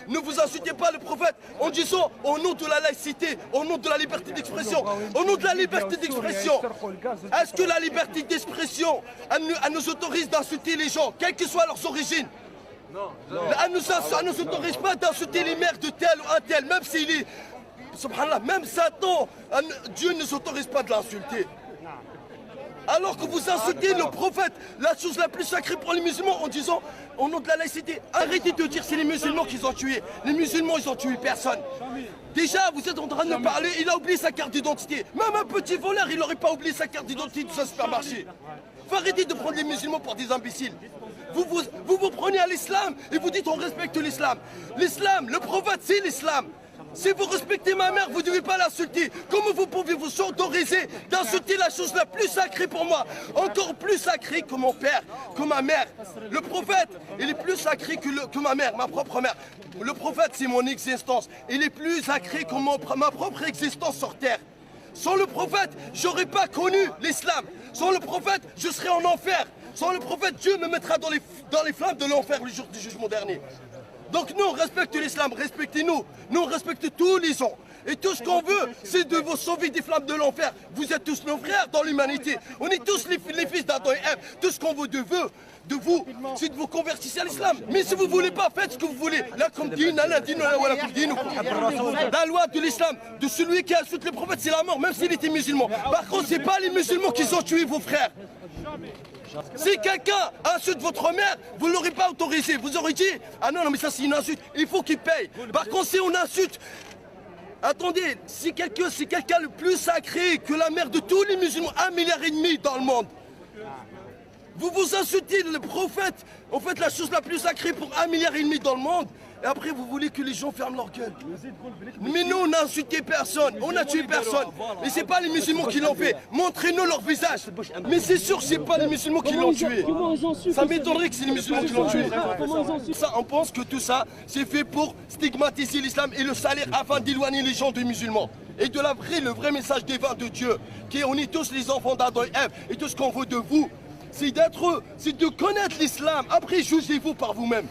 Ne vous insultez pas le prophète en disant au nom de la laïcité, au nom de la liberté d'expression, au nom de la liberté d'expression. Est-ce que la liberté d'expression, elle nous autorise d'insulter les gens, quelles que soient leurs origines? Elle ne nous autorise pas d'insulter les mères de tel ou un tel, même s'il est... Subhanallah, même Satan, Dieu ne s'autorise pas de l'insulter. Alors que vous insultez le prophète, la chose la plus sacrée pour les musulmans en disant au nom de la laïcité. Arrêtez de dire c'est les musulmans qui ont tué. Les musulmans, ils ont tué personne. Déjà, vous êtes en train de me parler, il a oublié sa carte d'identité. Même un petit voleur, il n'aurait pas oublié sa carte d'identité dans un supermarché. Faut arrêter de prendre les musulmans pour des imbéciles. Vous prenez à l'islam et vous dites on respecte l'islam. L'islam, le prophète, c'est l'islam. Si vous respectez ma mère, vous ne devez pas l'insulter. Comment vous pouvez vous autoriser d'insulter la chose la plus sacrée pour moi? Encore plus sacrée que mon père, que ma mère. Le prophète, il est plus sacré que ma mère, ma propre mère. Le prophète, c'est mon existence. Il est plus sacré que ma propre existence sur terre. Sans le prophète, je n'aurais pas connu l'islam. Sans le prophète, je serais en enfer. Sans le prophète, Dieu me mettra dans les flammes de l'enfer le jour du jugement dernier. Donc nous, on respecte l'islam, respectez-nous. Nous, on respecte tous les gens. Et tout ce qu'on veut, c'est de vous sauver des flammes de l'enfer. Vous êtes tous nos frères dans l'humanité. On est tous les fils d'Adam et Ève. Tout ce qu'on veut de vous, c'est de vous convertir à l'islam. Mais si vous ne voulez pas, faites ce que vous voulez. La loi de l'islam, de celui qui insulte le prophète, c'est la mort, même s'il était musulman. Par contre, ce n'est pas les musulmans qui ont tué vos frères. Si quelqu'un insulte votre mère, vous ne l'aurez pas autorisé. Vous aurez dit, ah non, mais ça c'est une insulte, il faut qu'il paye. Par contre, si on insulte, attendez, si quelqu'un le plus sacré que la mère de tous les musulmans, 1,5 milliard dans le monde, vous insultez le prophète, en fait la chose la plus sacrée pour 1,5 milliard dans le monde, et après vous voulez que les gens ferment leur gueule. Mais nous on n'a insulté personne, on n'a tué personne. Et c'est pas les musulmans qui l'ont fait. Montrez-nous leur visage. Mais c'est sûr que c'est pas les musulmans qui l'ont tué. Ça m'étonnerait que c'est les musulmans qui l'ont tué. Ça, on pense que tout ça, c'est fait pour stigmatiser l'islam et le salir afin d'éloigner les gens des musulmans. Et de le vrai message divin de Dieu, qui est on est tous les enfants d'Adam et Ève, et tout ce qu'on veut de vous, c'est de connaître l'islam. Après, jugez-vous par vous-même.